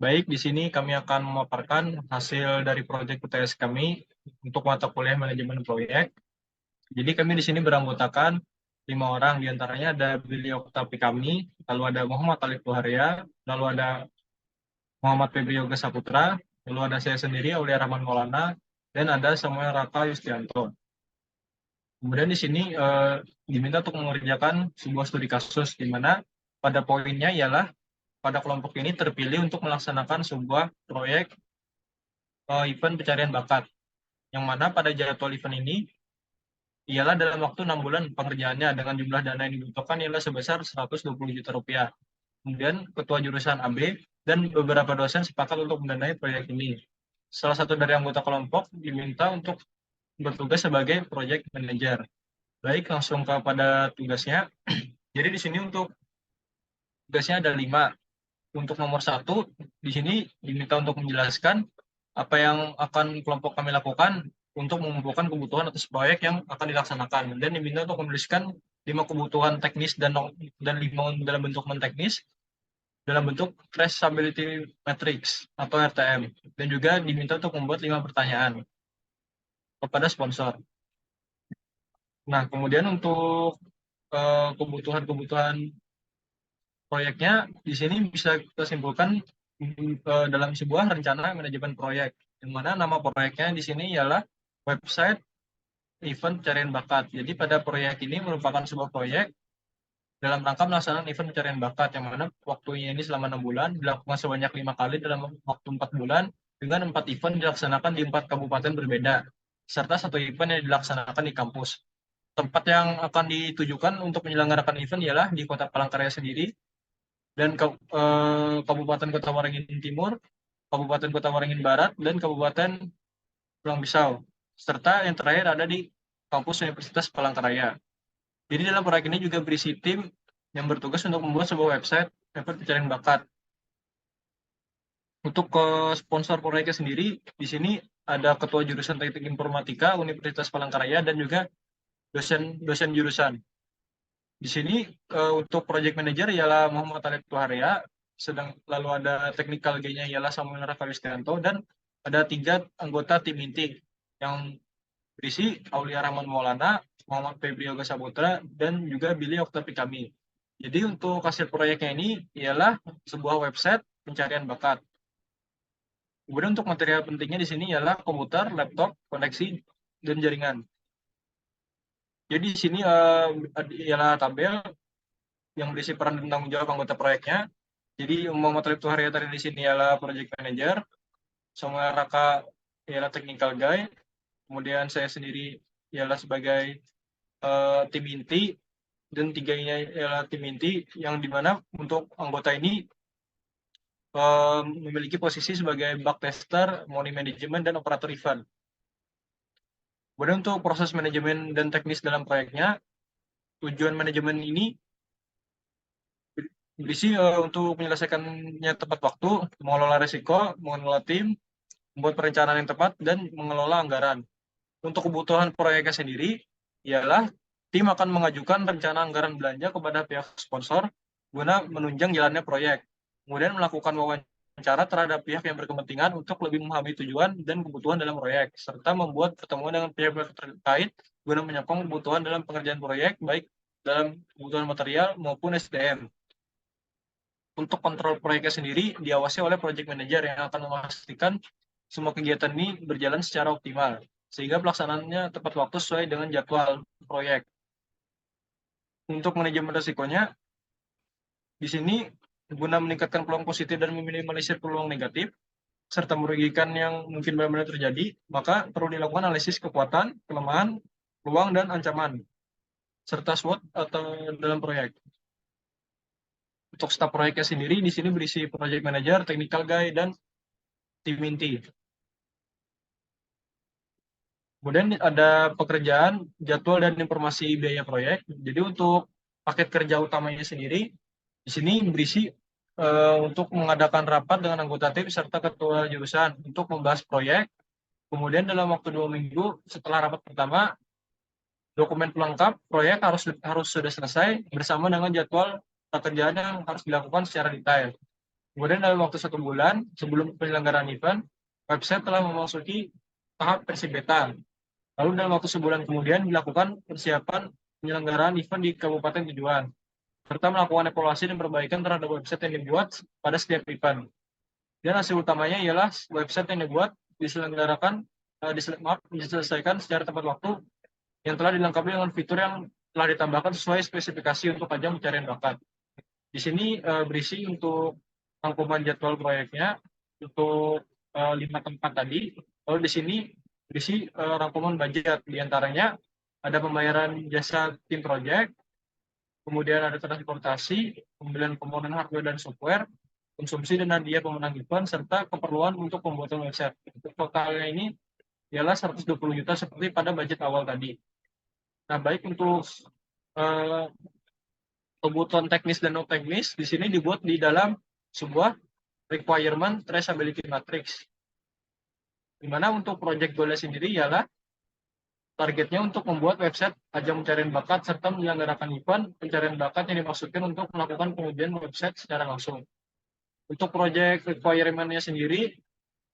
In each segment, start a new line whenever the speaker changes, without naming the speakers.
Baik, di sini kami akan memaparkan hasil dari proyek UTS kami untuk mata kuliah manajemen proyek. Jadi kami di sini beranggotakan 5 orang, diantaranya ada Billy Oktavi kami, lalu ada Muhammad Alif Tuharia, lalu ada Muhammad Febri Yoga Saputra, lalu ada saya sendiri, Aulia Rahman Maulana, dan ada Samuel Raka Yustianto. Kemudian di sini diminta untuk mengerjakan sebuah studi kasus, di mana pada poinnya ialah pada kelompok ini terpilih untuk melaksanakan sebuah proyek event pencarian bakat, yang mana pada jadwal event ini ialah dalam waktu 6 bulan pengerjaannya dengan jumlah dana yang dibutuhkan ialah sebesar 120 juta rupiah. Kemudian ketua jurusan AB dan beberapa dosen sepakat untuk mendanai proyek ini. Salah satu dari anggota kelompok diminta untuk bertugas sebagai project manager. Baik, langsung kepada tugasnya. Jadi di sini untuk tugasnya ada 5. Untuk nomor 1, di sini diminta untuk menjelaskan apa yang akan kelompok kami lakukan untuk mengumpulkan kebutuhan atas proyek yang akan dilaksanakan. Dan diminta untuk menuliskan 5 kebutuhan teknis dan 5 dalam bentuk non-teknis dalam bentuk traceability matrix atau RTM. Dan juga diminta untuk membuat 5 pertanyaan kepada sponsor. Nah, kemudian untuk kebutuhan-kebutuhan proyeknya di sini bisa kita simpulkan dalam sebuah rencana manajemen proyek, yang mana nama proyeknya di sini ialah website event pencarian bakat. Jadi pada proyek ini merupakan sebuah proyek dalam rangka melaksanakan event pencarian bakat, yang mana waktunya ini selama 6 bulan, dilakukan sebanyak 5 kali dalam waktu 4 bulan, dengan 4 event dilaksanakan di 4 kabupaten berbeda, serta 1 event yang dilaksanakan di kampus. Tempat yang akan ditujukan untuk menyelenggarakan event ialah di Kota Palangkaraya sendiri, dan Kabupaten Kota Waringin Timur, Kabupaten Kota Waringin Barat, dan Kabupaten Pulang Pisau. Serta yang terakhir ada di kampus Universitas Palangkaraya. Jadi dalam proyek ini juga berisi tim yang bertugas untuk membuat sebuah website event pencarian bakat. Untuk ke sponsor proyeknya sendiri, di sini ada Ketua Jurusan Teknik Informatika Universitas Palangkaraya dan juga dosen jurusan. Di sini untuk project manager ialah Muhammad Alif Tuharia, lalu ada technical G-nya ialah Samuel Raka Yustianto, dan ada 3 anggota tim inti yang berisi Aulia Rahman Maulana, Muhammad Febri Yoga Saputra, dan juga Billy Oktavi kami. Jadi untuk hasil proyeknya ini ialah sebuah website pencarian bakat. Kemudian untuk material pentingnya di sini ialah komputer, laptop, koneksi, dan jaringan. Jadi di sini ialah tabel yang berisi peran dan tanggung jawab anggota proyeknya. Jadi Muhammad Alif Tuharia tadi di sini ialah project manager, Samuel Raka ialah technical guy, kemudian saya sendiri ialah sebagai tim inti, dan 3 ini ialah tim inti yang dimana untuk anggota ini memiliki posisi sebagai bug tester, money management, dan operator event. Kemudian untuk proses manajemen dan teknis dalam proyeknya, tujuan manajemen ini berisi untuk menyelesaikannya tepat waktu, mengelola risiko, mengelola tim, membuat perencanaan yang tepat, dan mengelola anggaran. Untuk kebutuhan proyeknya sendiri, ialah tim akan mengajukan rencana anggaran belanja kepada pihak sponsor guna menunjang jalannya proyek. Kemudian melakukan wawancara terhadap pihak yang berkepentingan untuk lebih memahami tujuan dan kebutuhan dalam proyek, serta membuat pertemuan dengan pihak-pihak terkait guna menyokong kebutuhan dalam pengerjaan proyek, baik dalam kebutuhan material maupun SDM. Untuk kontrol proyeknya sendiri diawasi oleh project manager yang akan memastikan semua kegiatan ini berjalan secara optimal, sehingga pelaksanaannya tepat waktu sesuai dengan jadwal proyek. Untuk manajemen risikonya, di sini guna meningkatkan peluang positif dan meminimalisir peluang negatif, serta merugikan yang mungkin benar-benar terjadi, maka perlu dilakukan analisis kekuatan, kelemahan, peluang, dan ancaman, serta SWOT atau dalam proyek. Untuk staf proyeknya sendiri, di sini berisi project manager, technical guy, dan tim inti. Kemudian ada pekerjaan, jadwal, dan informasi biaya proyek. Jadi untuk paket kerja utamanya sendiri, di sini berisi untuk mengadakan rapat dengan anggota tim serta ketua jurusan untuk membahas proyek. Kemudian dalam waktu 2 minggu setelah rapat pertama, dokumen pelengkap proyek harus sudah selesai bersama dengan jadwal pekerjaan yang harus dilakukan secara detail. Kemudian dalam waktu 1 bulan sebelum penyelenggaraan event, website telah memasuki tahap versi beta. Lalu dalam waktu sebulan kemudian dilakukan persiapan penyelenggaraan event di kabupaten tujuan, serta melakukan evaluasi dan perbaikan terhadap website yang dibuat pada setiap event. Dan hasil utamanya ialah website yang dibuat diselesaikan secara tepat waktu yang telah dilengkapi dengan fitur yang telah ditambahkan sesuai spesifikasi untuk ajang pencarian bakat. Di sini berisi untuk rangkuman jadwal proyeknya untuk 5 tempat tadi. Lalu di sini berisi rangkuman budget, diantaranya ada pembayaran jasa tim project, kemudian ada transportasi, pembelian komponen hardware dan software, konsumsi dan hadiah pemenang event, serta keperluan untuk pembuatan website. Totalnya ini ialah 120 juta seperti pada budget awal tadi. Nah, baik untuk kebutuhan teknis dan non teknis di sini dibuat di dalam sebuah requirement traceability matrix. Di mana untuk project goal sendiri ialah targetnya untuk membuat website ajang pencarian bakat serta menyelenggarakan event pencarian bakat yang dimaksudkan untuk melakukan pengujian website secara langsung. Untuk project requirement-nya sendiri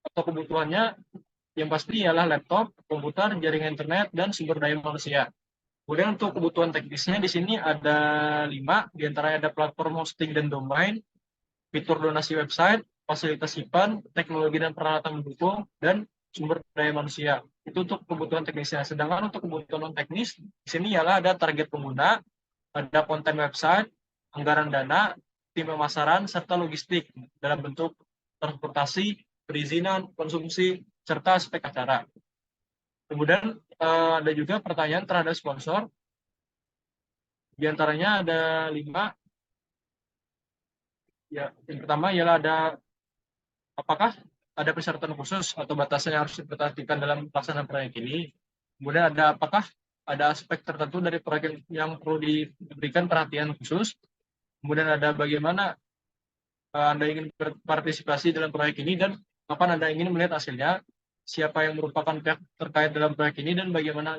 atau kebutuhannya yang pasti ialah laptop, komputer, jaringan internet, dan sumber daya manusia. Kemudian untuk kebutuhan teknisnya di sini ada 5, diantaranya ada platform hosting dan domain, fitur donasi website, fasilitas event, teknologi dan peralatan mendukung, dan sumber daya manusia. Itu untuk kebutuhan teknisnya. Sedangkan untuk kebutuhan non teknis, di sini ialah ada target pengguna, ada konten website, anggaran dana, tim pemasaran, serta logistik dalam bentuk transportasi, perizinan, konsumsi, serta aspek acara. Kemudian ada juga pertanyaan terhadap sponsor. Di antaranya ada 5. Ya, yang pertama ialah apakah ada persyaratan khusus atau batasan yang harus diperhatikan dalam pelaksanaan proyek ini. Kemudian apakah ada aspek tertentu dari proyek yang perlu diberikan perhatian khusus. Kemudian ada bagaimana Anda ingin berpartisipasi dalam proyek ini dan kapan Anda ingin melihat hasilnya, siapa yang merupakan pihak terkait dalam proyek ini, dan bagaimana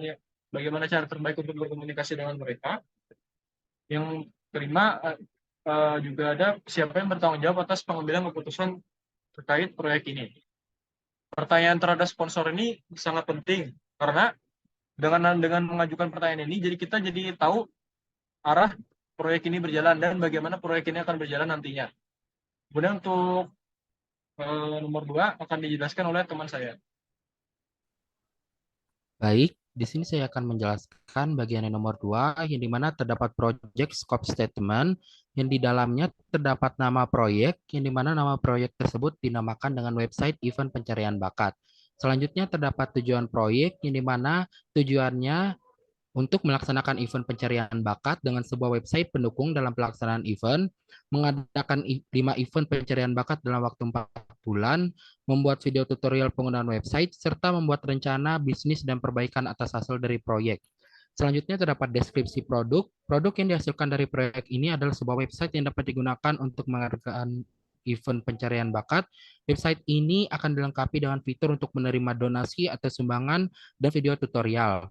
cara terbaik untuk berkomunikasi dengan mereka. Yang kelima, juga ada siapa yang bertanggung jawab atas pengambilan keputusan terkait proyek ini. Pertanyaan terhadap sponsor ini sangat penting karena dengan mengajukan pertanyaan ini, jadi kita jadi tahu arah proyek ini berjalan dan bagaimana proyek ini akan berjalan nantinya. Kemudian untuk nomor 2 akan dijelaskan oleh teman saya.
Baik, di sini saya akan menjelaskan bagian yang nomor 2, yang dimana terdapat project scope statement, yang di dalamnya terdapat nama proyek, yang dimana nama proyek tersebut dinamakan dengan website event pencarian bakat. Selanjutnya terdapat tujuan proyek, yang dimana tujuannya untuk melaksanakan event pencarian bakat dengan sebuah website pendukung dalam pelaksanaan event, mengadakan 5 event pencarian bakat dalam waktu 4 bulan, membuat video tutorial penggunaan website, serta membuat rencana bisnis dan perbaikan atas hasil dari proyek. Selanjutnya terdapat deskripsi produk. Produk yang dihasilkan dari proyek ini adalah sebuah website yang dapat digunakan untuk mengadakan event pencarian bakat. Website ini akan dilengkapi dengan fitur untuk menerima donasi atau sumbangan dan video tutorial.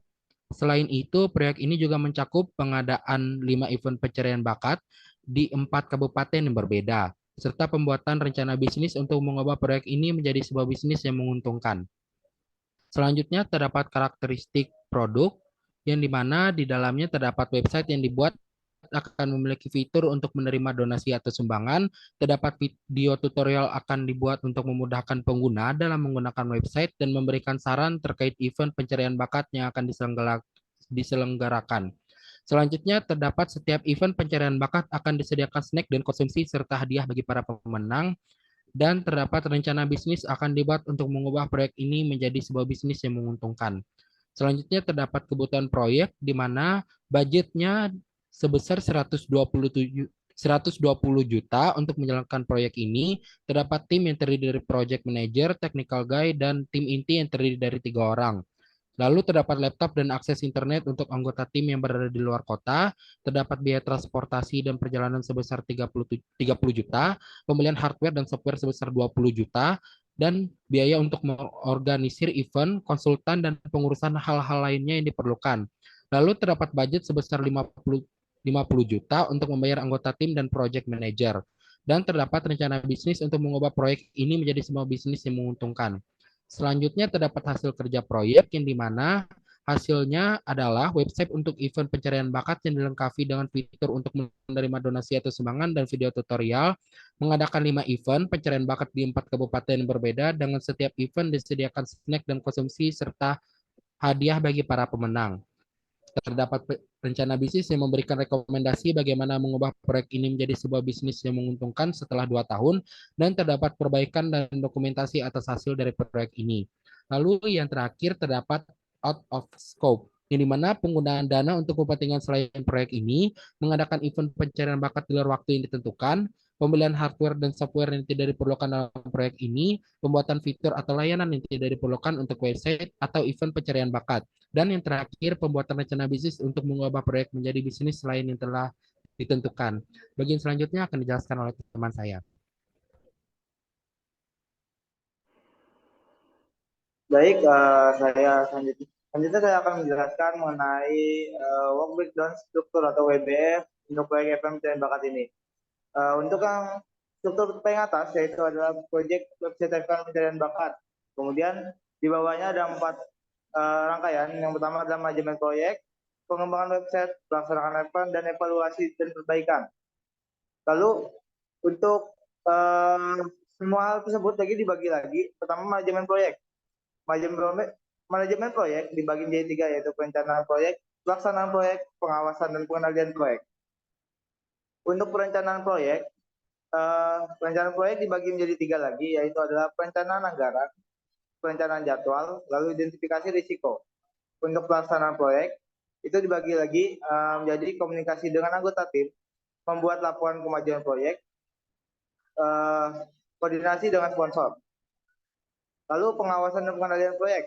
Selain itu, proyek ini juga mencakup pengadaan 5 event pencarian bakat di 4 kabupaten yang berbeda, serta pembuatan rencana bisnis untuk mengubah proyek ini menjadi sebuah bisnis yang menguntungkan. Selanjutnya, terdapat karakteristik produk, yang dimana di dalamnya terdapat website yang dibuat akan memiliki fitur untuk menerima donasi atau sumbangan. Terdapat video tutorial akan dibuat untuk memudahkan pengguna dalam menggunakan website dan memberikan saran terkait event pencarian bakat yang akan diselenggarakan. Selanjutnya, terdapat setiap event pencarian bakat akan disediakan snack dan konsumsi serta hadiah bagi para pemenang. Dan terdapat rencana bisnis akan dibuat untuk mengubah proyek ini menjadi sebuah bisnis yang menguntungkan. Selanjutnya terdapat kebutuhan proyek di mana budgetnya sebesar 120 juta untuk menjalankan proyek ini. Terdapat tim yang terdiri dari project manager, technical guy, dan tim inti yang terdiri dari 3 orang. Lalu terdapat laptop dan akses internet untuk anggota tim yang berada di luar kota. Terdapat biaya transportasi dan perjalanan sebesar 30 juta, pembelian hardware dan software sebesar 20 juta, dan biaya untuk mengorganisir event, konsultan, dan pengurusan hal-hal lainnya yang diperlukan. Lalu terdapat budget sebesar 50 juta untuk membayar anggota tim dan project manager. dan terdapat rencana bisnis untuk mengubah proyek ini menjadi sebuah bisnis yang menguntungkan. Selanjutnya terdapat hasil kerja proyek yang dimana hasilnya adalah website untuk event pencarian bakat yang dilengkapi dengan fitur untuk menerima donasi atau sumbangan dan video tutorial, mengadakan 5 event pencarian bakat di 4 kabupaten berbeda dengan setiap event disediakan snack dan konsumsi serta hadiah bagi para pemenang. Terdapat rencana bisnis yang memberikan rekomendasi bagaimana mengubah proyek ini menjadi sebuah bisnis yang menguntungkan setelah 2 tahun, dan terdapat perbaikan dan dokumentasi atas hasil dari proyek ini. Lalu yang terakhir terdapat out of scope, yang dimana penggunaan dana untuk kepentingan selain proyek ini, mengadakan event pencarian bakat di luar waktu yang ditentukan, pembelian hardware dan software yang tidak diperlukan dalam proyek ini, pembuatan fitur atau layanan yang tidak diperlukan untuk website atau event pencarian bakat. Dan yang terakhir, pembuatan rencana bisnis untuk mengubah proyek menjadi bisnis selain yang telah ditentukan. Bagian selanjutnya akan dijelaskan oleh teman saya.
Baik, saya selanjutnya saya akan menjelaskan mengenai work breakdown struktur atau WBF untuk proyek FM dan bakat ini. Untuk yang struktur paling atas yaitu adalah proyek website FM pencarian bakat. Kemudian di bawahnya ada 4 rangkaian. Yang pertama adalah manajemen proyek, pengembangan website, pelaksanaan event, dan evaluasi dan perbaikan. Lalu untuk semua hal tersebut lagi dibagi lagi. Pertama manajemen proyek. Manajemen proyek dibagi menjadi 3 yaitu perencanaan proyek, pelaksanaan proyek, pengawasan dan pengendalian proyek. Untuk perencanaan proyek dibagi menjadi 3 lagi yaitu adalah perencanaan anggaran, perencanaan jadwal, lalu identifikasi risiko. Untuk pelaksanaan proyek itu dibagi lagi menjadi komunikasi dengan anggota tim, membuat laporan kemajuan proyek, koordinasi dengan sponsor. Lalu pengawasan dan pengendalian proyek.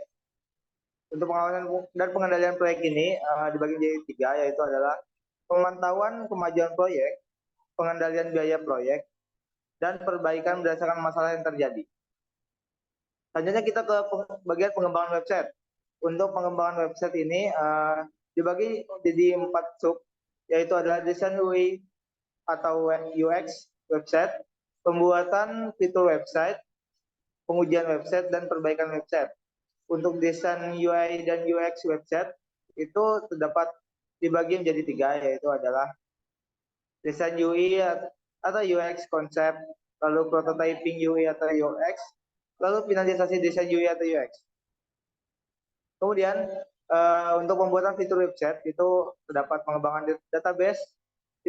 Untuk pengawasan dan pengendalian proyek ini dibagi menjadi 3 yaitu adalah pemantauan kemajuan proyek, pengendalian biaya proyek, dan perbaikan berdasarkan masalah yang terjadi. Selanjutnya kita ke bagian pengembangan website. Untuk pengembangan website ini dibagi jadi 4 sub, yaitu adalah desain UI atau UX website, pembuatan fitur website, pengujian website, dan perbaikan website. Untuk desain UI dan UX website itu terdapat dibagi menjadi 3 yaitu adalah desain UI atau UX konsep, lalu prototyping UI atau UX, lalu finalisasi desain UI atau UX. Kemudian untuk pembuatan fitur website itu terdapat pengembangan database,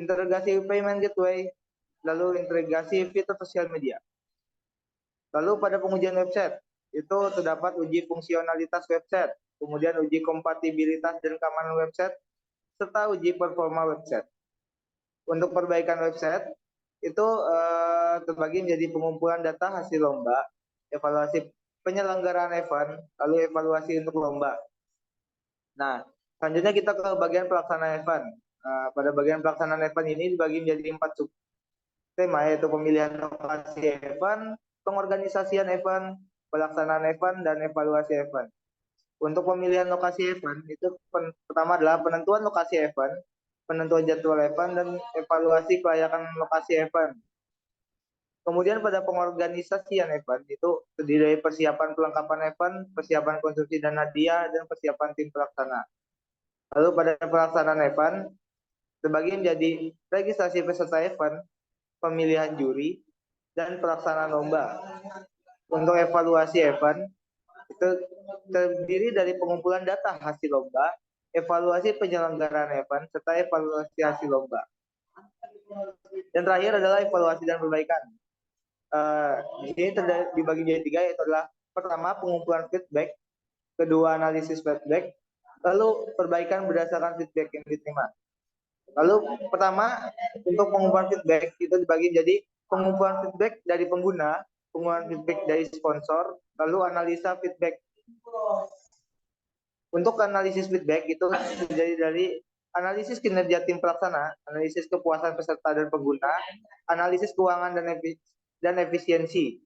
integrasi payment gateway, lalu integrasi fitur sosial media. Lalu pada pengujian website itu terdapat uji fungsionalitas website, kemudian uji kompatibilitas dan keamanan website, serta uji performa website. Untuk perbaikan website itu terbagi menjadi pengumpulan data hasil lomba, evaluasi penyelenggaraan event, lalu evaluasi untuk lomba. Nah, selanjutnya kita ke bagian pelaksanaan event. Pada bagian pelaksanaan event ini dibagi menjadi 4 sub tema yaitu pemilihan lokasi event, pengorganisasian event, pelaksanaan event, dan evaluasi event. Untuk pemilihan lokasi event itu pertama adalah penentuan lokasi event, penentuan jadwal event, dan evaluasi kelayakan lokasi event. Kemudian pada pengorganisasian event itu terdiri dari persiapan pelengkapan event, persiapan konsumsi dan hadiah, dan persiapan tim pelaksana. Lalu pada pelaksanaan event terbagi menjadi registrasi peserta event, pemilihan juri, dan pelaksanaan lomba. Untuk evaluasi event itu terdiri dari pengumpulan data hasil lomba, evaluasi penyelenggaraan event, serta evaluasi hasil lomba. Dan terakhir adalah evaluasi dan perbaikan. Di sini dibagi menjadi 3 yaitu adalah pertama pengumpulan feedback, kedua analisis feedback, lalu perbaikan berdasarkan feedback yang diterima. Lalu pertama untuk pengumpulan feedback itu dibagi menjadi pengumpulan feedback dari pengguna, pengumpulan feedback dari sponsor, lalu analisa feedback. Untuk analisis feedback itu terdiri dari analisis kinerja tim pelaksana, analisis kepuasan peserta dan pengguna, analisis keuangan dan efisiensi.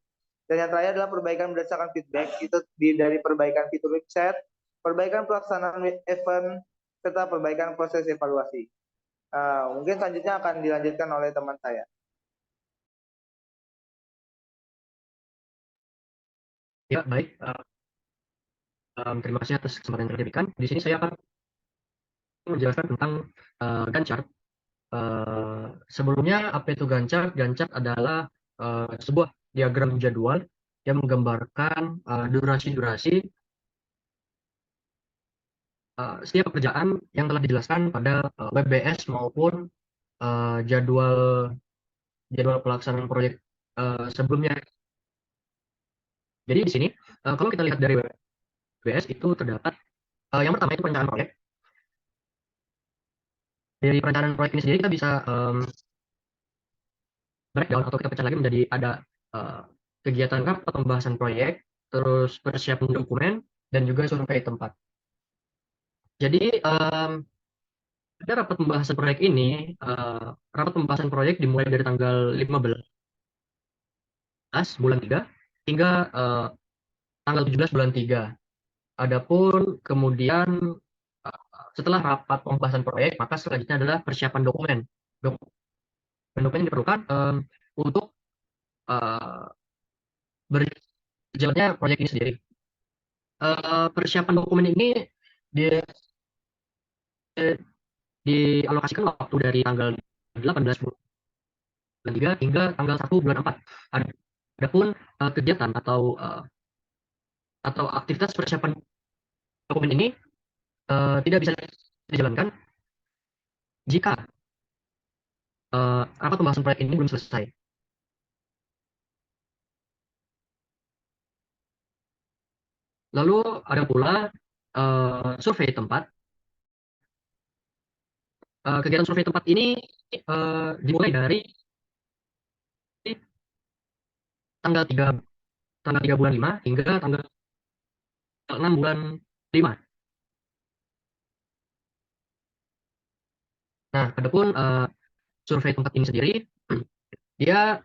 Dan yang terakhir adalah perbaikan berdasarkan feedback, itu dari perbaikan fitur website, perbaikan pelaksanaan event, serta perbaikan proses evaluasi. Mungkin selanjutnya akan dilanjutkan oleh teman saya.
Ya, baik. Terima kasih atas kesempatan yang diberikan. Di sini saya akan menjelaskan tentang Gantt chart. Sebelumnya apa itu Gantt chart? Gantt chart adalah sebuah diagram jadwal yang menggambarkan durasi-durasi setiap pekerjaan yang telah dijelaskan pada WBS maupun jadwal pelaksanaan proyek sebelumnya. Jadi di sini kalau kita lihat dari WBS itu terdapat yang pertama itu perencanaan proyek. Dari perencanaan proyek ini sendiri kita bisa breakdown atau kita pecah lagi menjadi ada kegiatan rapat pembahasan proyek, terus persiapan dokumen, dan juga survei tempat. Jadi pada rapat pembahasan proyek ini, rapat pembahasan proyek dimulai dari tanggal 15 bulan 3 hingga tanggal 17 bulan 3. Adapun kemudian setelah rapat pembahasan proyek, maka selanjutnya adalah persiapan dokumen. Dokumen yang diperlukan untuk berjalannya proyek ini sendiri. Persiapan dokumen ini dialokasikan waktu dari tanggal 18 bulan 3 hingga tanggal 1 bulan 4. Adapun kegiatan atau aktivitas persiapan dokumen ini tidak bisa dijalankan jika rapat pembahasan proyek ini belum selesai. Lalu ada pula survei tempat. Kegiatan survei tempat ini dimulai dari tanggal 3 bulan 5 hingga tanggal 6 bulan 5. Nah, adapun survei tempat ini sendiri dia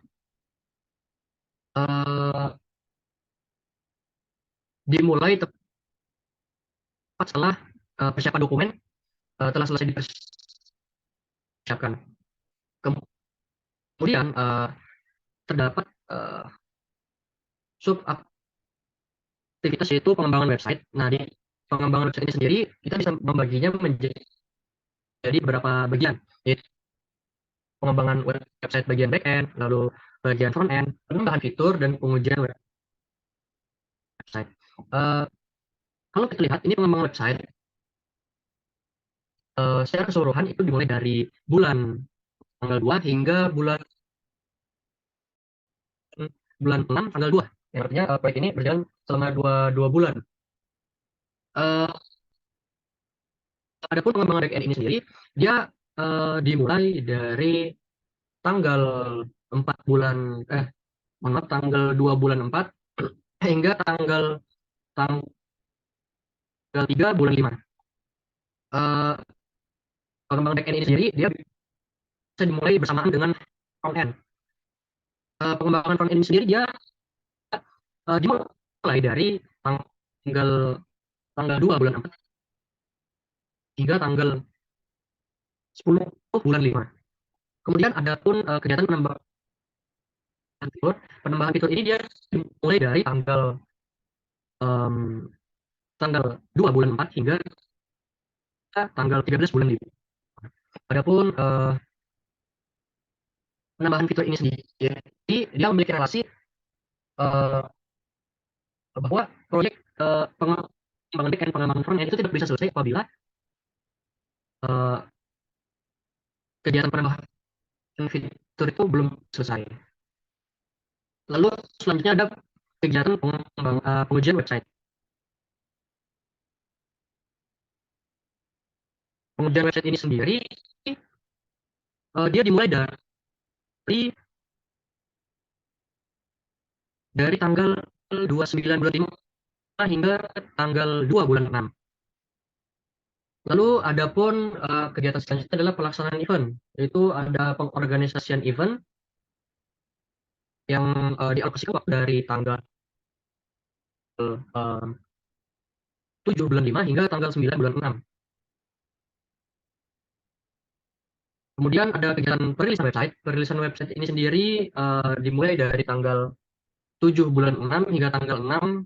dimulai tepat setelah persiapan dokumen telah selesai dipersiapkan. Kemudian terdapat sub aktivitas yaitu pengembangan website. Nah, di pengembangan website ini sendiri kita bisa membaginya menjadi beberapa bagian, yaitu pengembangan website bagian back-end, lalu bagian front-end, penambahan fitur, dan pengujian website. Kalau kita lihat, ini pengembangan website secara keseluruhan itu dimulai dari bulan tanggal 2 hingga bulan 6 tanggal 2. Yang artinya proyek ini berjalan selama 2 bulan. Adapun pengembangan back-end ini sendiri, dia dimulai dari tanggal 2 bulan 4 hingga tanggal 3 bulan 5. Pengembangan back-end ini sendiri dia bisa dimulai bersamaan dengan front-end. Pengembangan front-end ini sendiri dia dimulai dari tanggal 2 bulan 4 hingga tanggal 10 bulan 5. Kemudian ada pun kegiatan penambahan fitur ini dia dimulai dari tanggal 2 bulan 4 hingga tanggal 13 bulan 5. Adapun penambahan fitur ini sendiri dia memiliki relasi bahwa proyek pengembangan back-end, pengembangan front-end itu tidak bisa selesai apabila kegiatan penambahan fitur itu belum selesai. Lalu selanjutnya ada kegiatan pengujian website. Pengujian website ini sendiri dia dimulai dari tanggal 29 bulan 5 hingga tanggal 2 bulan 6. Lalu ada pun kegiatan selanjutnya adalah pelaksanaan event, yaitu ada pengorganisasian event yang dialokasikan waktu dari tanggal 7 bulan 5 hingga tanggal 9 bulan 6. Kemudian ada kegiatan perilisan website. Perilisan website ini sendiri dimulai dari tanggal 7 bulan 6 hingga tanggal 6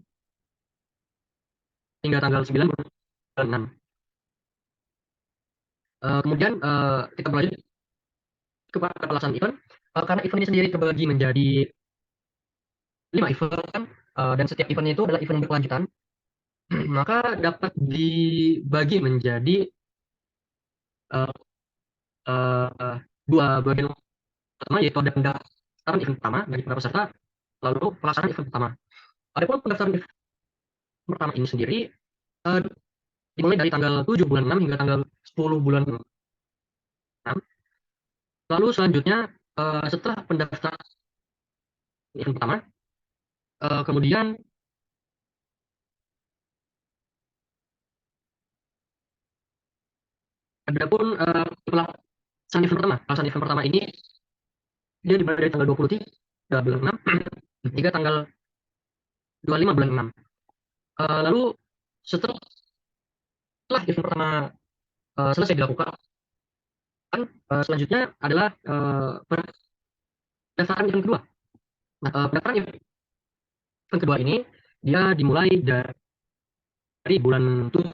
hingga tanggal 9 bulan 6. Kemudian kita berlanjut ke pelaksanaan event. Karena event ini sendiri terbagi menjadi 5 event, dan setiap eventnya itu adalah event berkelanjutan, maka dapat dibagi menjadi dua bagian pertama, yaitu ada pendaftaran event pertama bagi para peserta, lalu pelaksanaan event pertama. Adapun pendaftaran event pertama ini sendiri dimulai dari tanggal 7 bulan 6 hingga tanggal 10 bulan 6. Lalu selanjutnya setelah pendaftaran event pertama, kemudian adapun pelaksanaan event pertama ini dia dimulai dari tanggal 23 bulan 6 hingga tanggal 25 bulan 6. Lalu setelah event pertama selesai dilakukan, selanjutnya adalah pendaftaran event kedua. Nah, pendaftaran event kedua ini dia dimulai dari bulan 7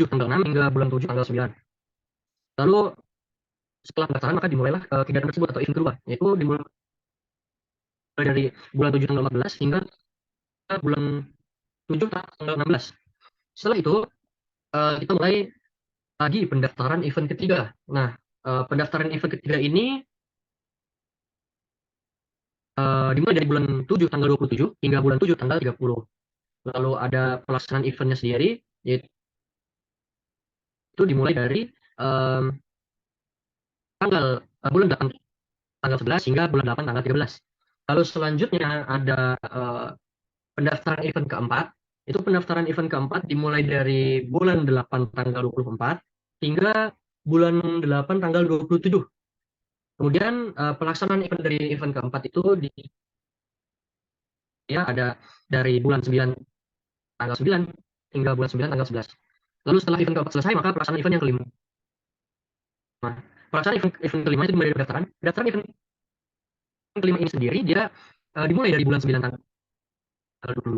tanggal 6 hingga bulan 7 tanggal 9. Lalu setelah pendaftaran maka dimulailah kegiatan tersebut atau event kedua, yaitu dimulai dari bulan 7 tanggal 14 hingga bulan 7 tanggal 16. Setelah itu kita mulai lagi pendaftaran event ketiga. Nah, pendaftaran event ketiga ini dimulai dari bulan 7 tanggal 27 hingga bulan 7 tanggal 30. Lalu ada pelaksanaan eventnya sendiri, yaitu dimulai dari bulan 8 tanggal 11 hingga bulan 8 tanggal 13. Lalu selanjutnya ada pendaftaran event keempat. Itu pendaftaran event keempat dimulai dari bulan 8 tanggal 24 hingga bulan 8 tanggal 27. Kemudian pelaksanaan event dari event keempat itu ya ada dari bulan 9 tanggal 9 hingga bulan 9 tanggal 11. Lalu setelah event keempat selesai, maka pelaksanaan event yang kelima. Nah, pelaksanaan event kelima itu dimulai dari pendaftaran. Pendaftaran event kelima ini sendiri dia dimulai dari bulan 9 tanggal 22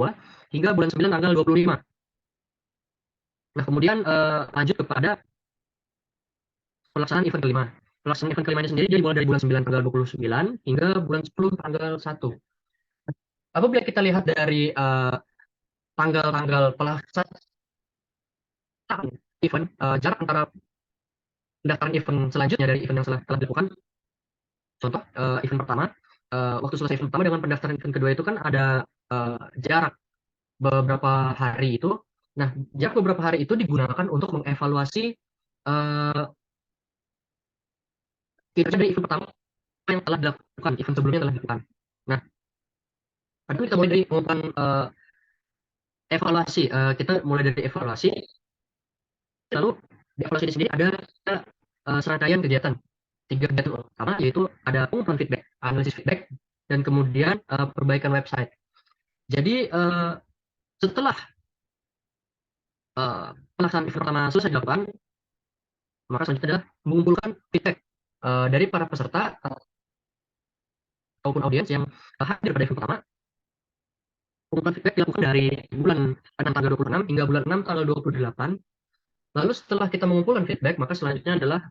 hingga bulan 9 tanggal 25. Nah, kemudian lanjut kepada pelaksanaan event kelima. Pelaksanaan event kelima ini sendiri dia dimulai dari bulan 9 tanggal 29 hingga bulan 10 tanggal 1. Apabila kita lihat dari tanggal-tanggal pelaksanaan event, jarak antara pendaftaran event selanjutnya dari event yang telah dilakukan, contoh event pertama, waktu selesai event pertama dengan pendaftaran event kedua itu kan ada jarak beberapa hari itu. Nah, jarak beberapa hari itu digunakan untuk mengevaluasi kinerja dari event pertama yang telah dilakukan, event sebelumnya telah dilakukan. Nah, tapi kita mulai dari pengumpulan evaluasi. Kita mulai dari evaluasi, lalu di evaluasi ini sendiri ada serangkaian kegiatan. 3 kegiatan utama, yaitu ada pengumpulan feedback, analisis feedback, dan kemudian perbaikan website. Jadi setelah pelaksanaan event pertama selesai dilakukan, maka selanjutnya adalah mengumpulkan feedback dari para peserta ataupun audiens yang hadir pada event pertama. Pengumpulan feedback dilakukan dari bulan 6 tanggal 26 hingga bulan 6 tanggal 28. Lalu setelah kita mengumpulkan feedback, maka selanjutnya adalah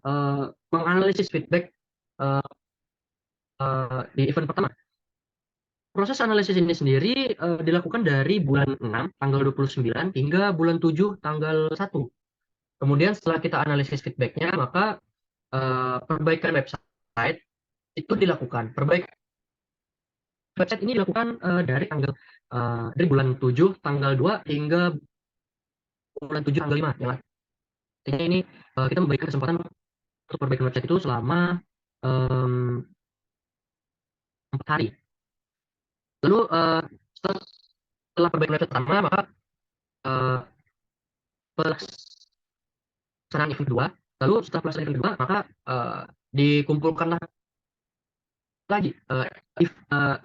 menganalisis feedback di event pertama. Proses analisis ini sendiri dilakukan dari bulan 6 tanggal 29 hingga bulan 7 tanggal 1. Kemudian setelah kita analisis feedbacknya, maka perbaikan website itu dilakukan. Perbaikan website ini dilakukan dari bulan 7 tanggal 2 hingga bulan 7 tanggal 5. Ya. Artinya ini kita memberikan kesempatan untuk perbaikan website itu selama 4 hari. Lalu setelah perbaikan website pertama, maka pelaksanaan event kedua. Lalu setelah pelaksanaan event kedua, maka dikumpulkanlah lagi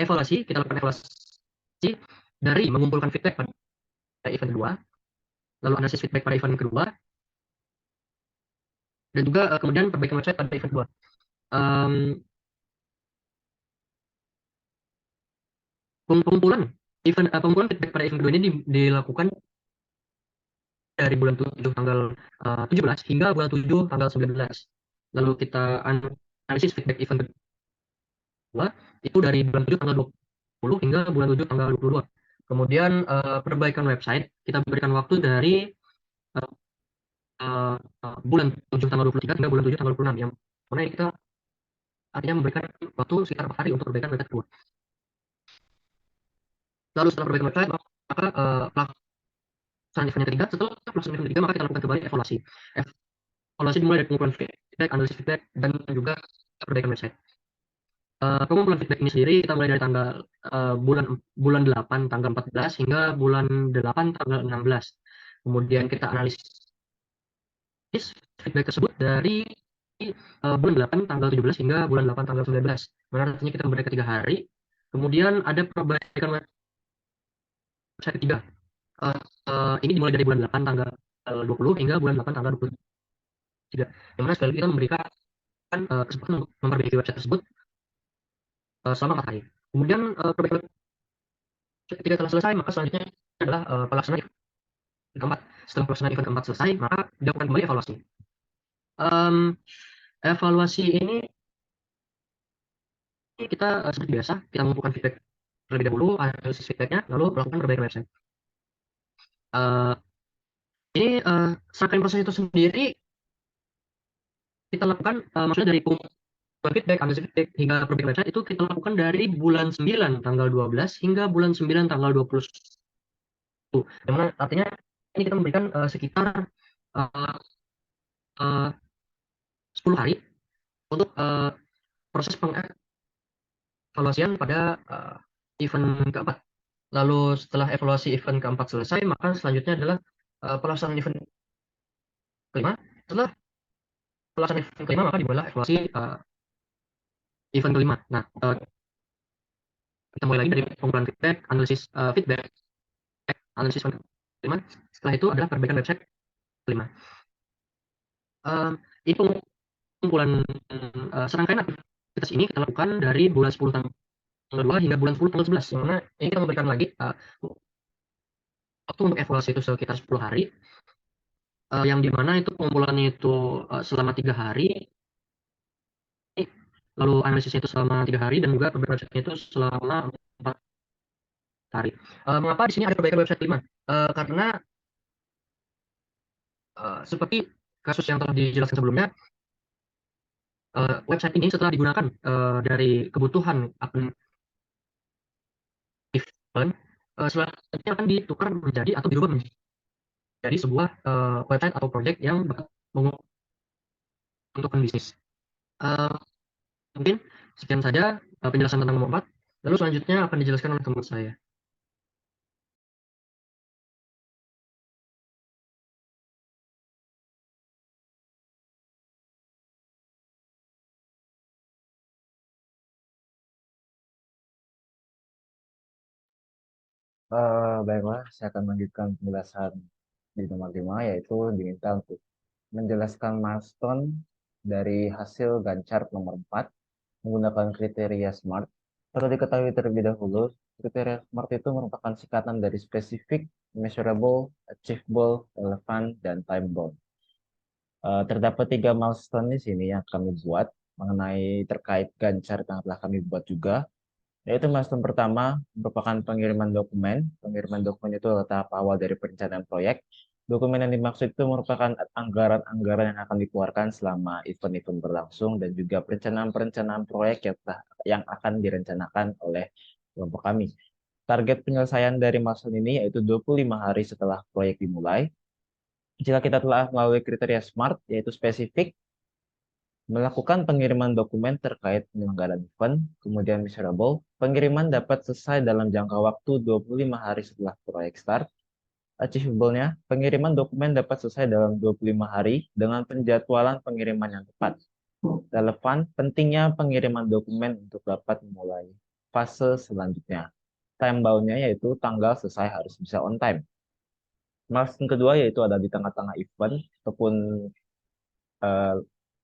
evaluasi. Kita lakukan evaluasi dari mengumpulkan feedback pada event kedua, lalu analisis feedback pada event kedua, dan juga kemudian perbaikan website pada event kedua. Pengumpulan feedback pada event kedua ini dilakukan dari bulan 7 tanggal 17 hingga bulan 7 tanggal 19. Lalu kita analisis feedback event kedua itu dari bulan 7 tanggal 20 hingga bulan 7 tanggal 22. Kemudian perbaikan website kita berikan waktu dari bulan 7 tanggal 23 hingga bulan 7 tanggal 26, yang mana kita artinya memberikan waktu sekitar 4 hari untuk perbaikan website kedua. Lalu setelah perbaikan website, maka pelaksanaan event yang ketiga, setelah pelaksanaan event ketiga, maka kita lakukan kembali evaluasi. Evaluasi dimulai dari pengumpulan feedback, analisis feedback, dan juga perbaikan website. Pengumpulan feedback ini sendiri kita mulai dari tanggal bulan 8 tanggal 14 hingga bulan 8 tanggal 16. Kemudian kita analisis feedback tersebut dari bulan 8 tanggal 17 hingga bulan 8 tanggal 19. Mana artinya kita memberikan 3 hari. Kemudian ada perbaikan website ketiga. Ini dimulai dari bulan 8 tanggal 20 hingga bulan 8 tanggal 23. Yang mana sekali kita memberikan kesempatan untuk memperbaiki website tersebut selama 4 hari. Kemudian perbaikan website ketiga telah selesai, maka selanjutnya adalah pelaksanaan event keempat. Setelah pelaksanaan event keempat selesai, maka dilakukan kembali evaluasi. Evaluasi ini kita seperti biasa, kita mengumpulkan feedback terlebih dahulu, analisis feedbacknya, lalu melakukan perbaikan website. Ini serangkaian proses itu sendiri kita lakukan, maksudnya dari pengumpulan feedback, analisis feedback, hingga perbaikan website itu kita lakukan dari bulan 9 tanggal 12 hingga bulan 9 tanggal 20. Yang mana artinya ini kita memberikan sekitar 10 hari untuk proses pengevaluasian pada event keempat. Lalu setelah evaluasi event keempat selesai, maka selanjutnya adalah pelaksanaan event kelima. Setelah pelaksanaan event kelima, maka dimulailah evaluasi event kelima. Nah, kita mulai lagi dari pengumpulan feedback, analisis feedback, analisis event kelima. Setelah itu adalah perbaikan website kelima. Ini pengumpulan serangkaian aktivitas ini kita lakukan dari bulan 10 tanggal 2 hingga bulan 10 tanggal 11. Yang mana ini kita memberikan lagi waktu untuk evaluasi itu sekitar 10 hari. Yang dimana itu pengumpulannya itu selama 3 hari, lalu analisisnya itu selama 3 hari, dan juga perbaikan website itu selama 4 hari. Mengapa di sini ada perbaikan website 5? Karena seperti kasus yang telah dijelaskan sebelumnya, website ini setelah digunakan dari kebutuhan akun event, selanjutnya akan ditukar menjadi atau dirubah menjadi sebuah website atau project yang menguntungkan bisnis. Mungkin sekian saja penjelasan tentang nomor 4. Lalu selanjutnya akan dijelaskan oleh teman saya.
Baiklah, saya akan melanjutkan penjelasan di nomor 5, yaitu diminta untuk menjelaskan milestone dari hasil Gantt nomor 4 menggunakan kriteria SMART. Perlu diketahui terlebih dahulu, kriteria SMART itu merupakan singkatan dari specific, measurable, achievable, relevant, dan time bound. Terdapat 3 milestone di sini yang kami buat mengenai terkait Gantt yang telah kami buat juga. Yaitu milestone pertama merupakan pengiriman dokumen. Pengiriman dokumen itu adalah tahap awal dari perencanaan proyek. Dokumen yang dimaksud itu merupakan anggaran-anggaran yang akan dikeluarkan selama event-event berlangsung dan juga perencanaan-perencanaan proyek yang akan direncanakan oleh kelompok kami. Target penyelesaian dari milestone ini yaitu 25 hari setelah proyek dimulai. Jika kita telah melalui kriteria SMART, yaitu spesifik, melakukan pengiriman dokumen terkait penyelenggaraan event, kemudian measurable, pengiriman dapat selesai dalam jangka waktu 25 hari setelah proyek start. Achievable-nya, pengiriman dokumen dapat selesai dalam 25 hari dengan penjadwalan pengiriman yang tepat. Relevan, pentingnya pengiriman dokumen untuk dapat memulai fase selanjutnya. Time bound-nya yaitu tanggal selesai harus bisa on time. Milestone kedua yaitu ada di tengah-tengah event ataupun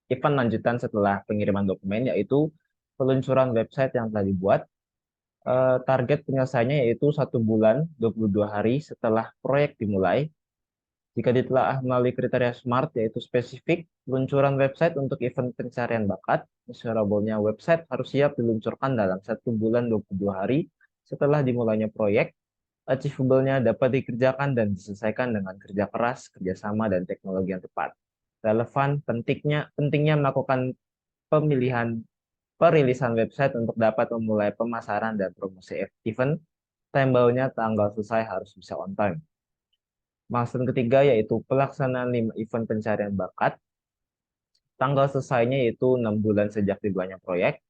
event lanjutan setelah pengiriman dokumen, yaitu peluncuran website yang telah dibuat. Target penyelesaiannya yaitu 1 bulan 22 hari setelah proyek dimulai. Jika ditelaah melalui kriteria SMART, yaitu spesifik, peluncuran website untuk event pencarian bakat, measurable-nya website harus siap diluncurkan dalam 1 bulan 22 hari setelah dimulainya proyek, achievable-nya dapat dikerjakan dan diselesaikan dengan kerja keras, kerjasama, dan teknologi yang tepat. Relevan, pentingnya melakukan pemilihan perilisan website untuk dapat memulai pemasaran dan promosi event, time-bound-nya tanggal selesai harus bisa on time. Milestone ketiga yaitu pelaksanaan 5 event pencarian bakat. Tanggal selesainya yaitu 6 bulan sejak dimulainya proyek.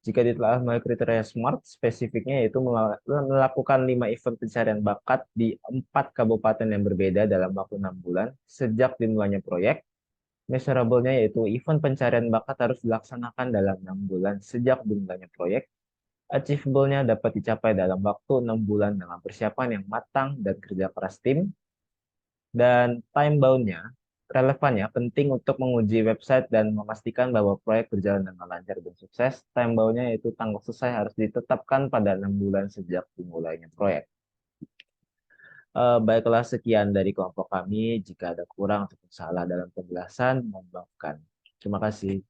Jika ditelaah melalui kriteria SMART, spesifiknya yaitu melakukan 5 event pencarian bakat di 4 kabupaten yang berbeda dalam waktu 6 bulan sejak dimulainya proyek. Measurable-nya yaitu event pencarian bakat harus dilaksanakan dalam 6 bulan sejak dimulainya proyek. Achievable-nya dapat dicapai dalam waktu 6 bulan dengan persiapan yang matang dan kerja keras tim. Dan time bound-nya, relevannya penting untuk menguji website dan memastikan bahwa proyek berjalan dengan lancar dan sukses. Time bound-nya yaitu tanggal selesai harus ditetapkan pada 6 bulan sejak dimulainya proyek. Baiklah, sekian dari kelompok kami. Jika ada kurang atau salah dalam penjelasan, mohon maafkan. Terima kasih.